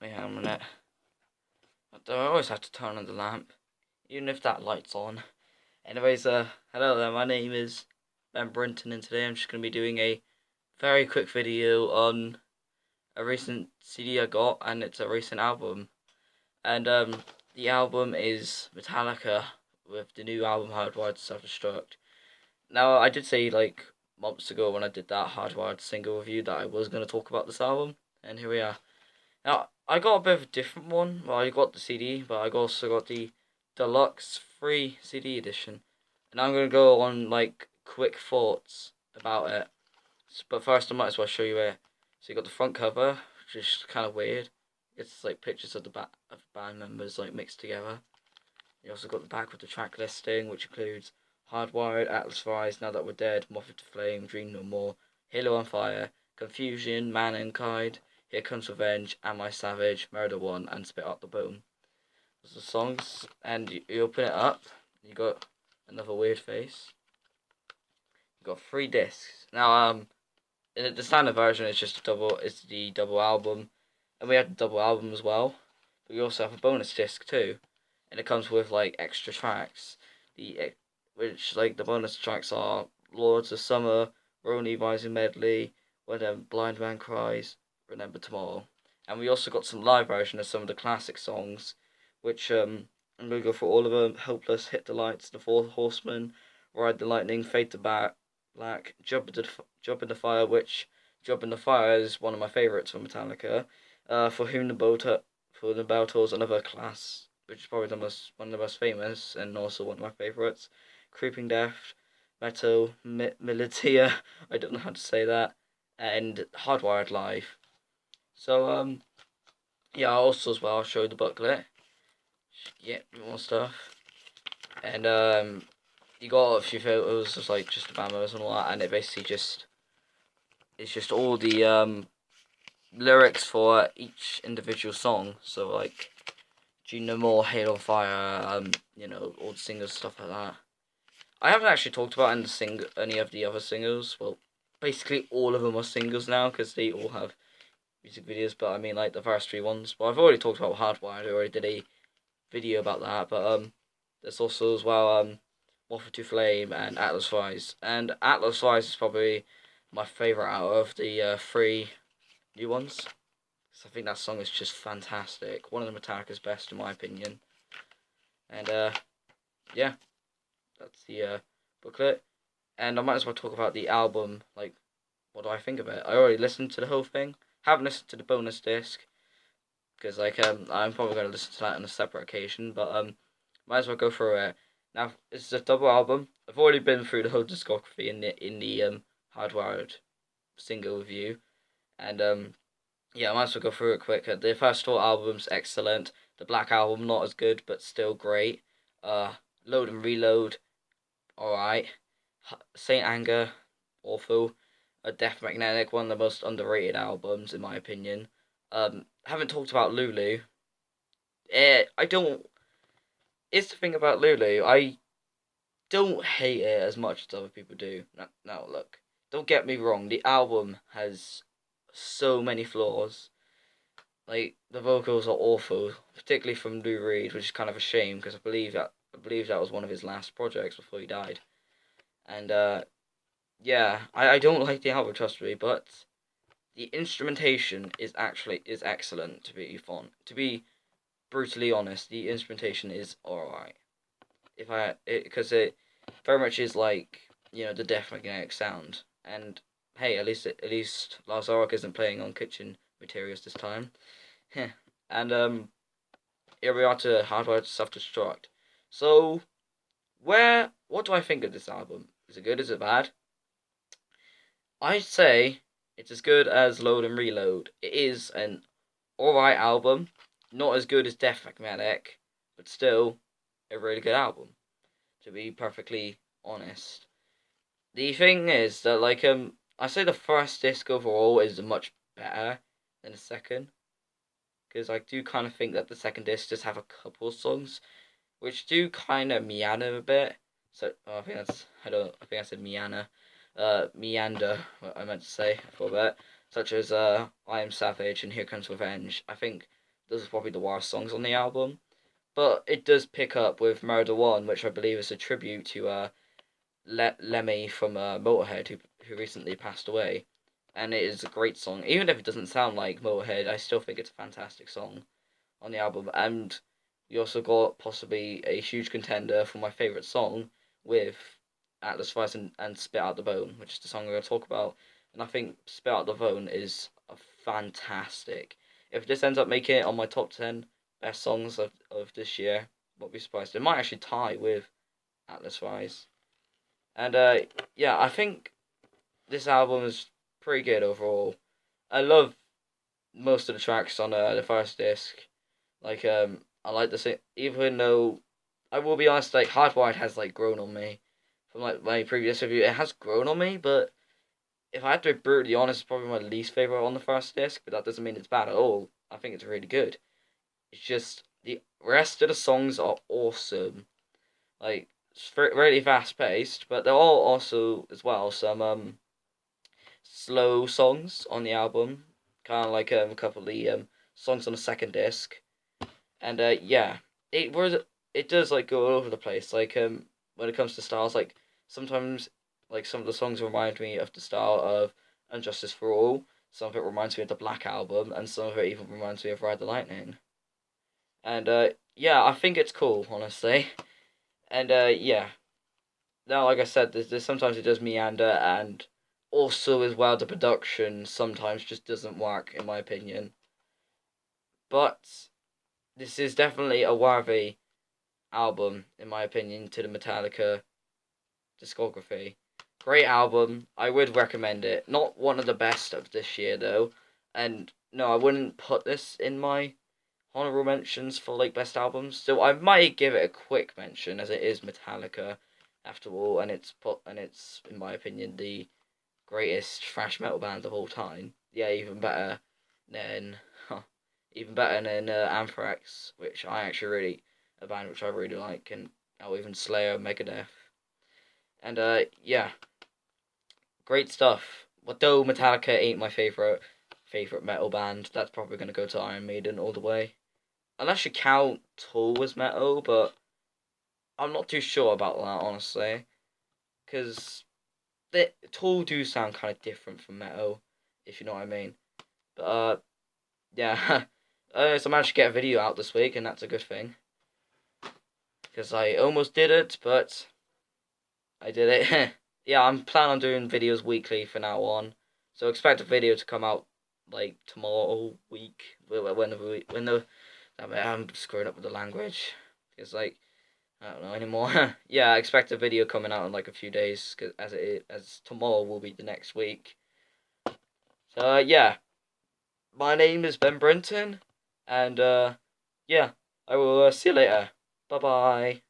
Wait a minute. I always have to turn on the lamp, even if that light's on. Anyways, hello there, my name is Ben Brinton, and today I'm just going to be doing a very quick video on a recent CD I got, and it's a recent album. And, the album is Metallica, with the new album Hardwired, Self-Destruct. Now, I did say, like, months ago when I did that Hardwired single review that I was going to talk about this album, and here we are. Now, I got a bit of a different one. Well, I got the CD, but I also got the deluxe free CD edition. And I'm going to go on, like, quick thoughts about it. But first, I might as well show you it. So you got the front cover, which is kind of weird. It's, like, pictures of the band members, like, mixed together. You also got the back with the track listing, which includes Hardwired, Atlas Rise, Now That We're Dead, Moth to Flame, Dream No More, Halo on Fire, Confusion, Mankind, Here Comes Revenge, Am I Savage, Murder One, and Spit Out the Bone. Those are the songs, and you open it up, you got another weird face. You got 3 discs. Now, the standard version is just it's the double album, and we have the double album as well. But we also have a bonus disc too, and it comes with like extra tracks. The bonus tracks are Lords of Summer, Roni Rising Medley, When a Blind Man Cries, Remember Tomorrow. And we also got some live version of some of the classic songs, which I'm going to go for all of them. Helpless, Hit the Lights, The Four Horsemen, Ride the Lightning, Fade to Black, Jump in the Fire, which Jump in the Fire is one of my favourites from Metallica. For the Bell Tolls, another class, which is probably one of the most famous and also one of my favourites. Creeping Death, Metal, Militia, I don't know how to say that, and Hardwired Live. So, yeah, also as well, I'll show you the booklet. Yeah, more stuff. And, you got a few photos of, like, just the band members and all that, and it basically it's just all the, lyrics for each individual song. So, like, Dream No More, Halo on Fire, all the singles, stuff like that. I haven't actually talked about any of the other singles. Well, basically all of them are singles now, because they all have music videos, but I mean, like, the first 3 ones. Well, I've already talked about Hardwired, I already did a video about that, but, there's also as well, Moth to Flame and Atlas Rise. And Atlas Rise is probably my favourite out of the 3 new ones. So I think that song is just fantastic. One of the Metallica's best, in my opinion. And, yeah, that's the booklet. And I might as well talk about the album, like, what do I think of it? I already listened to the whole thing. Haven't listened to the bonus disc, because, like, I'm probably going to listen to that on a separate occasion, but, might as well go through it. Now, it's a double album. I've already been through the whole discography in the Hardwired single review, and, yeah, I might as well go through it quick. The first 4 albums, excellent. The Black Album, not as good, but still great. Load and Reload, alright. Saint Anger, awful. Death Magnetic, one of the most underrated albums, in my opinion. Haven't talked about Lulu. I don't... It's the thing about Lulu, I don't hate it as much as other people do. Now, look, don't get me wrong, the album has so many flaws. Like, the vocals are awful, particularly from Lou Reed, which is kind of a shame, because I believe that was one of his last projects before he died. And, yeah, I don't like the album, trust me, but the instrumentation is excellent, to be brutally honest. The instrumentation is alright. Because it very much is like, the Death Magnetic sound. And hey, at least Lars Ulrich isn't playing on kitchen materials this time. And here we are to Hardwired Self-Destruct. So, what do I think of this album? Is it good? Is it bad? I'd say it's as good as Load and Reload. It is an alright album, not as good as Death Magnetic, but still a really good album, to be perfectly honest. The thing is that, like, I say the first disc overall is much better than the second, because I do kind of think that the second disc does have a couple of songs which do kind of meander a bit. So I think I said meander. Meander, what I meant to say for that. such as I Am Savage and Here Comes Revenge. I think those are probably the worst songs on the album. But it does pick up with Murder One, which I believe is a tribute to Lemmy from Motorhead, who recently passed away. And it is a great song. Even if it doesn't sound like Motorhead, I still think it's a fantastic song on the album. And we also got possibly a huge contender for my favourite song with Atlas Rise and Spit Out the Bone, which is the song I'm going to talk about. And I think Spit Out the Bone is a fantastic. If this ends up making it on my top 10 best songs of this year, won't be surprised. It might actually tie with Atlas Rise. And yeah, I think this album is pretty good overall. I love most of the tracks on the first disc. Like I like the even though I will be honest, like Hardwired has like grown on me from like my previous review. It has grown on me, but if I had to be brutally honest, it's probably my least favorite on the first disc. But that doesn't mean it's bad at all. I think it's really good. It's just the rest of the songs are awesome. Like it's really fast paced, but they're all also as well some slow songs on the album, kind of like a couple of the songs on the second disc, and yeah, it does like go all over the place. Like when it comes to styles, like sometimes like some of the songs remind me of the style of Injustice for All. Some of it reminds me of the Black Album, and some of it even reminds me of Ride the Lightning. And yeah, I think it's cool, honestly. And yeah, now like I said, there's sometimes it does meander, and also as well the production sometimes just doesn't work in my opinion. But this is definitely a worthy album in my opinion to the Metallica discography. Great album. I would recommend it. Not one of the best of this year though. And no, I wouldn't put this in my honorable mentions for like best albums. So I might give it a quick mention as it is Metallica after all, and it's in my opinion the greatest thrash metal band of all time. Yeah, than even better than Anthrax, which I actually really a band which I really like, and even Slayer, Megadeth, and yeah, great stuff. But though Metallica ain't my favorite metal band, that's probably gonna go to Iron Maiden all the way. Unless you count Tool as metal, but I'm not too sure about that honestly, because the Tool do sound kind of different from metal, if you know what I mean. But yeah, so I managed to get a video out this week, and that's a good thing. Because I almost did it, but I did it. Yeah, I'm planning on doing videos weekly from now on. So expect a video to come out like tomorrow week. I'm screwing up with the language. It's like I don't know anymore. Yeah, I expect a video coming out in like a few days, cause as tomorrow will be the next week. So yeah, my name is Ben Brenton, and yeah, I will see you later. Bye bye.